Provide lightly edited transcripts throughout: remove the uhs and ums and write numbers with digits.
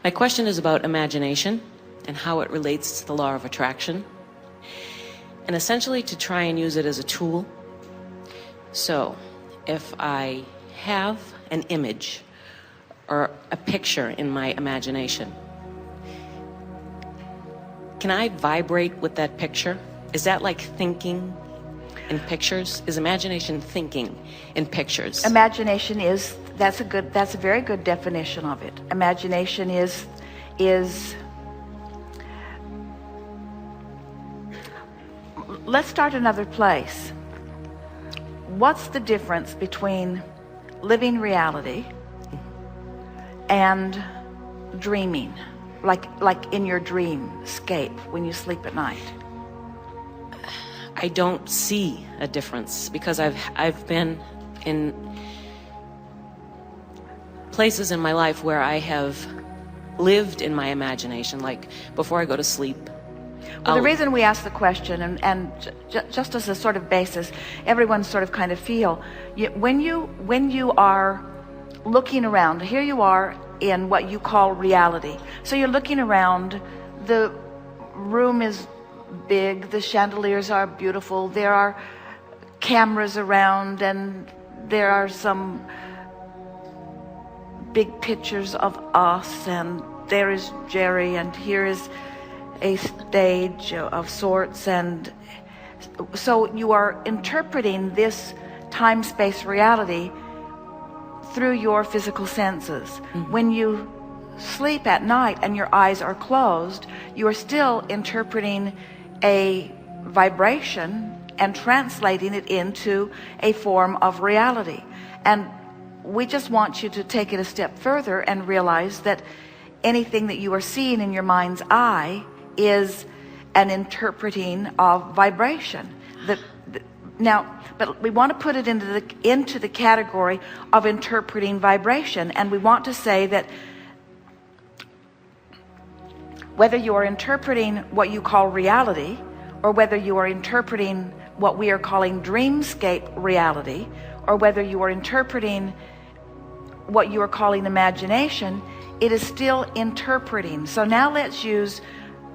My question is about imagination and how it relates to the law of attraction, and essentially to try and use it as a tool. So if I have an image or a picture in my imagination, can I vibrate with that picture? Is that like thinking in pictures? Is imagination thinking in pictures? Imagination is, that's a very good definition of it. Imagination is let's start another place. What's the difference between living reality and dreaming, like in your dreamscape when you sleep at night? I don't see a difference because I've been in places in my life where I have lived in my imagination, like before I go to sleep. Well, the reason we ask the question, and just as a sort of basis, everyone sort of kind of feel, when you are looking around, here you are in what you call reality. So you're looking around, the room is big, the chandeliers are beautiful, there are cameras around, and there are some big pictures of us, and there is Jerry, and here is a stage of sorts. And so you are interpreting this time-space reality through your physical senses. Mm-hmm. When you sleep at night and your eyes are closed, you are still interpreting a vibration and translating it into a form of reality. And we just want you to take it a step further and realize that anything that you are seeing in your mind's eye is an interpreting of vibration. But we want to put it into the category of interpreting vibration, and we want to say that whether you are interpreting what you call reality, or whether you are interpreting what we are calling dreamscape reality, or whether you are interpreting what you are calling imagination, it is still interpreting. So now let's use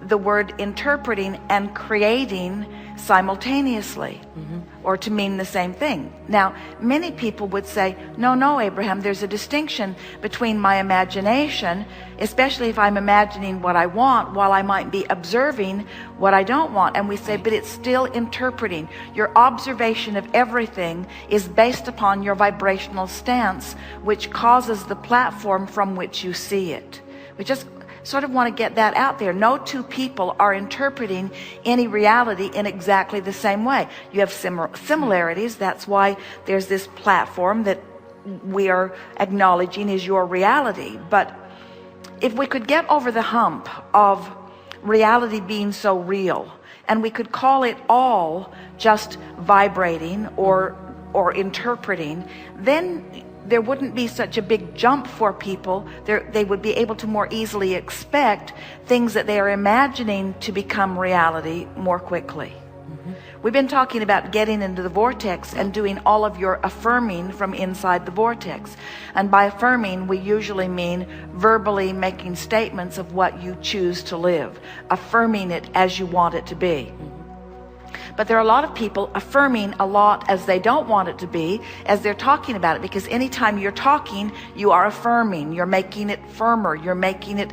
the word interpreting and creating simultaneously, or to mean the same thing. Now, many people would say, no, Abraham, there's a distinction between my imagination, especially if I'm imagining what I want, while I might be observing what I don't want. And we say, but it's still interpreting. Your observation of everything is based upon your vibrational stance, which causes the platform from which you see it. We just sort of want to get that out there. No two people are interpreting any reality in exactly the same way. You have similarities. That's why there's this platform that we are acknowledging is your reality. But if we could get over the hump of reality being so real, and we could call it all just vibrating or interpreting, then there wouldn't be such a big jump for people. They would be able to more easily expect things that they are imagining to become reality more quickly. We've been talking about getting into the vortex and doing all of your affirming from inside the vortex. And by affirming, we usually mean verbally making statements of what you choose to live, affirming it as you want it to be. But there are a lot of people affirming a lot as they don't want it to be, as they're talking about it, because anytime you're talking, you are affirming, you're making it firmer, you're making it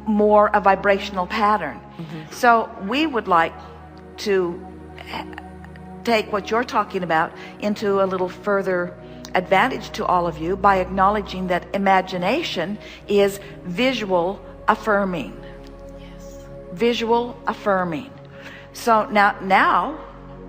more a vibrational pattern. So we would like to take what you're talking about into a little further advantage to all of you by acknowledging that imagination is visual affirming. Yes. Visual affirming. So now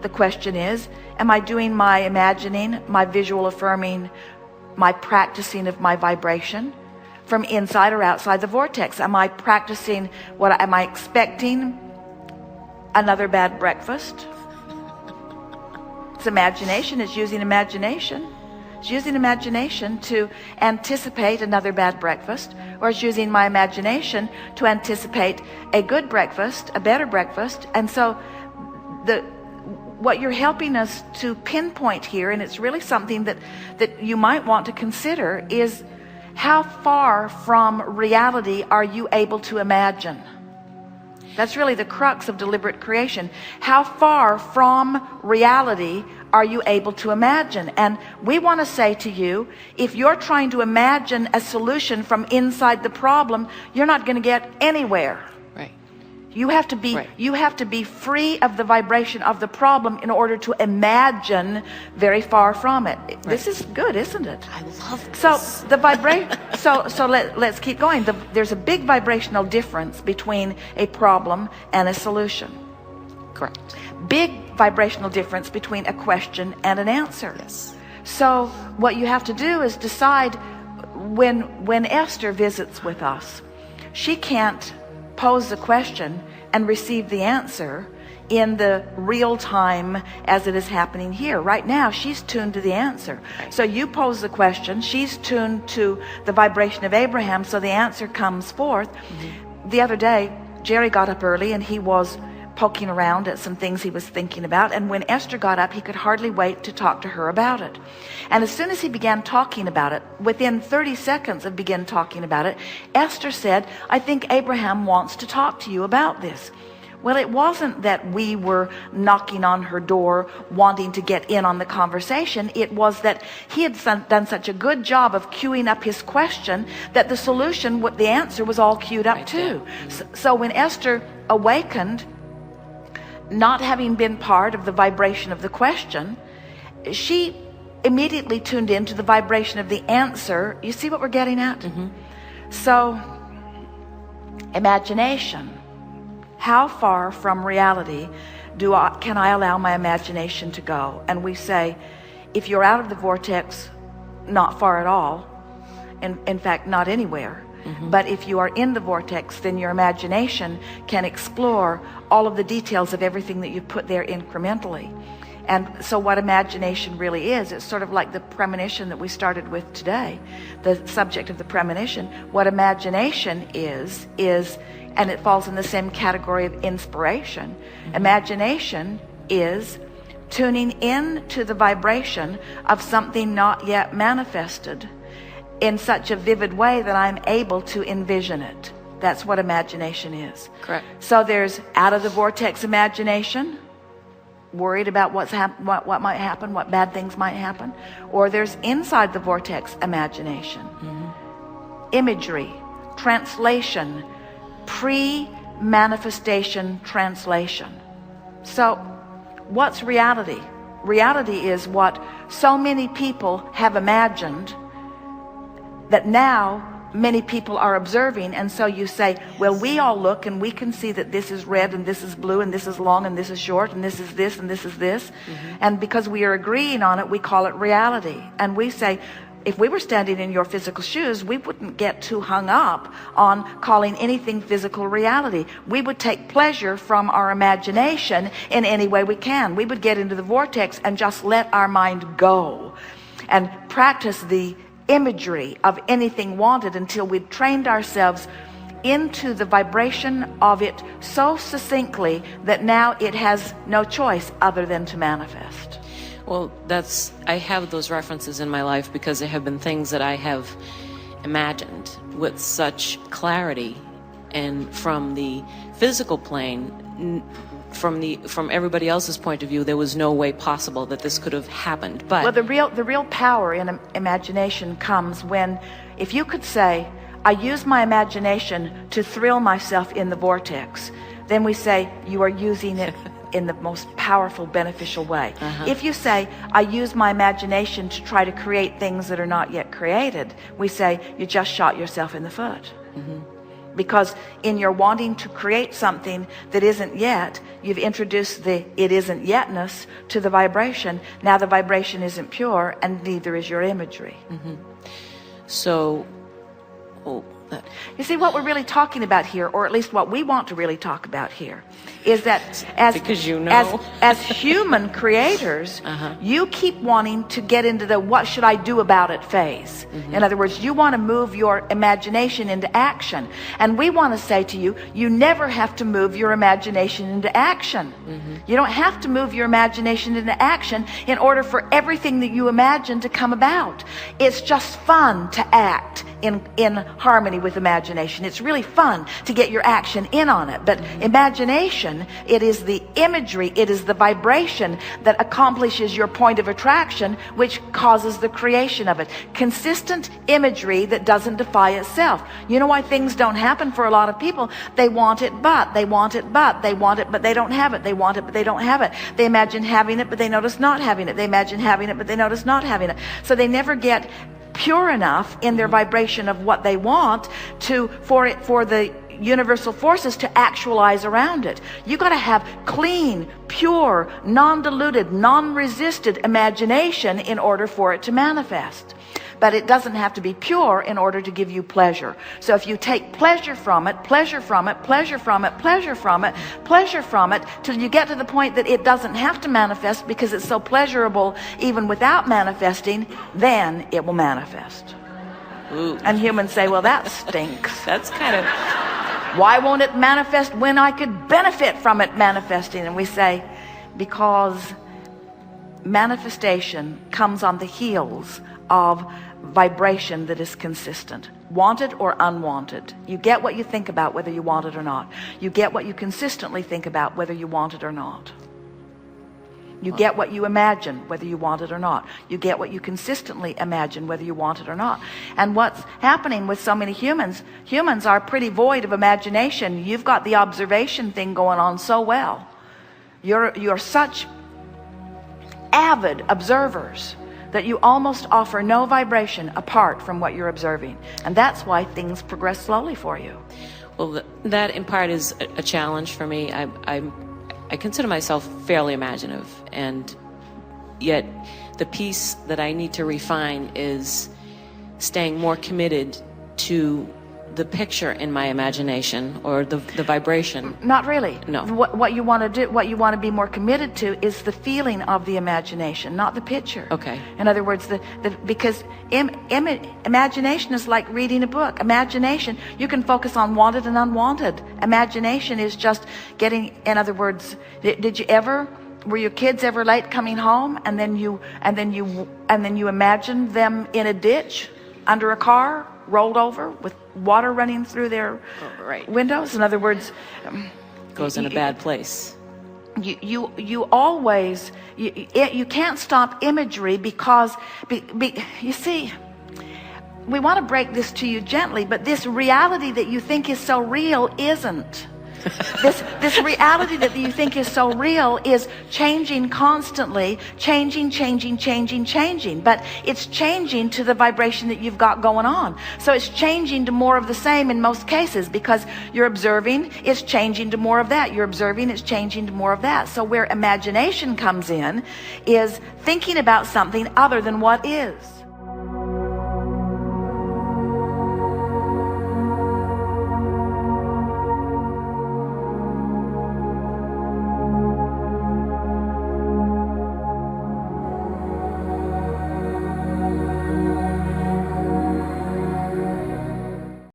the question is, am I doing my imagining, my visual affirming, my practicing of my vibration from inside or outside the vortex? Am I practicing am I expecting another bad breakfast? It's imagination. It's using imagination. It's using imagination to anticipate another bad breakfast, or it's using my imagination to anticipate a good breakfast, a better breakfast. And so what you're helping us to pinpoint here, and it's really something that you might want to consider, is how far from reality are you able to imagine? That's really the crux of deliberate creation. How far from reality are you able to imagine? And we want to say to you, if you're trying to imagine a solution from inside the problem, you're not going to get anywhere. Right. You have to be free of the vibration of the problem in order to imagine very far from it. Right. This is good, isn't it? I love this. So the let's keep going. There's a big vibrational difference between a problem and a solution. Correct. Big vibrational difference between a question and an answer. Yes. So what you have to do is decide, when Esther visits with us, she can't pose the question and receive the answer in the real time as it is happening here. Right now, she's tuned to the answer. Right. So you pose the question, she's tuned to the vibration of Abraham, so the answer comes forth. Mm-hmm. The other day, Jerry got up early and he was poking around at some things he was thinking about, and when Esther got up, he could hardly wait to talk to her about it. And as soon as he began talking about it, within 30 seconds of begin talking about it, Esther said, I think Abraham wants to talk to you about this. Well, it wasn't that we were knocking on her door wanting to get in on the conversation. It was that he had done such a good job of queuing up his question that the solution, the answer was all queued up right too. So when Esther awakened, not having been part of the vibration of the question, she immediately tuned into the vibration of the answer. You see what we're getting at? Mm-hmm. So, imagination. How far from reality can I allow my imagination to go? And we say, if you're out of the vortex, not far at all. In fact, not anywhere. Mm-hmm. But if you are in the vortex, then your imagination can explore all of the details of everything that you put there incrementally. And so what imagination really is, it's sort of like the premonition that we started with today, the subject of the premonition. What imagination is, and it falls in the same category of inspiration. Mm-hmm. Imagination is tuning in to the vibration of something not yet manifested in such a vivid way that I'm able to envision it. That's what imagination is. Correct. So there's out of the vortex imagination, worried about what might happen, what bad things might happen. Or there's inside the vortex imagination. Mm-hmm. Imagery, translation, pre-manifestation translation. So what's reality? Reality is what so many people have imagined that now many people are observing. And so you say, well, we all look and we can see that this is red and this is blue and this is long and this is short and this is this and this is this. Mm-hmm. And because we are agreeing on it, we call it reality. And we say, if we were standing in your physical shoes, we wouldn't get too hung up on calling anything physical reality. We would take pleasure from our imagination in any way we can. We would get into the vortex and just let our mind go and practice the imagery of anything wanted until we'd trained ourselves into the vibration of it so succinctly that now it has no choice other than to manifest. Well, I have those references in my life because there have been things that I have imagined with such clarity, and from the physical plane, from everybody else's point of view, there was no way possible that this could have happened. But well, the real power in imagination comes when, if you could say, I use my imagination to thrill myself in the vortex, then we say you are using it in the most powerful, beneficial way. Uh-huh. If you say, I use my imagination to try to create things that are not yet created, we say you just shot yourself in the foot. Mm-hmm. Because in your wanting to create something that isn't yet, you've introduced the it isn't yetness to the vibration. Now the vibration isn't pure, and neither is your imagery. Mm-hmm. So, you see, what we're really talking about here, or at least what we want to really talk about here, is that as human creators, you keep wanting to get into the what should I do about it phase. Mm-hmm. In other words, you want to move your imagination into action. And we want to say to you, you never have to move your imagination into action. Mm-hmm. You don't have to move your imagination into action in order for everything that you imagine to come about. It's just fun to act in harmony with imagination. It's really fun to get your action in on it. But imagination, it is the imagery, it is the vibration that accomplishes your point of attraction, which causes the creation of it. Consistent imagery that doesn't defy itself. You know why things don't happen for a lot of people? They want it, but they want it, but they want it, but they don't have it. They want it, but they don't have it. They imagine having it, but they notice not having it. They imagine having it, but they notice not having it. So they never get pure enough in their vibration of what they want for the universal forces to actualize around it. You got to have clean, pure, non-diluted, non-resisted imagination in order for it to manifest. But it doesn't have to be pure in order to give you pleasure. So if you take pleasure from it, pleasure from it, pleasure from it, pleasure from it, pleasure from it, till you get to the point that it doesn't have to manifest because it's so pleasurable even without manifesting, then it will manifest. Ooh. And humans say, well, that stinks. That's kind of... Why won't it manifest when I could benefit from it manifesting? And we say, because manifestation comes on the heels of vibration that is consistent, wanted or unwanted. You get what you think about whether you want it or not. You get what you consistently think about whether you want it or not. You get what you imagine whether you want it or not. You get what you consistently imagine whether you want it or not. And what's happening with so many humans are pretty void of imagination. You've got the observation thing going on so well. You're such avid observers that you almost offer no vibration apart from what you're observing. And that's why things progress slowly for you. Well, that in part is a challenge for me. I consider myself fairly imaginative, and yet the piece that I need to refine is staying more committed to the picture in my imagination, or the vibration. Not really. No. What you want to do, what you want to be more committed to, is the feeling of the imagination, not the picture. Okay. In other words, because imagination is like reading a book. Imagination, you can focus on wanted and unwanted. Imagination is just getting. In other words, were your kids ever late coming home, and then you imagined them in a ditch under a car, rolled over with water running through their windows? In other words, goes in a bad place. You always you can't stop imagery because you see, we want to break this to you gently, but this reality that you think is so real isn't. This reality that you think is so real is changing constantly, changing, but it's changing to the vibration that you've got going on. So it's changing to more of the same in most cases, because you're observing, it's changing to more of that. You're observing, it's changing to more of that. So where imagination comes in is thinking about something other than what is.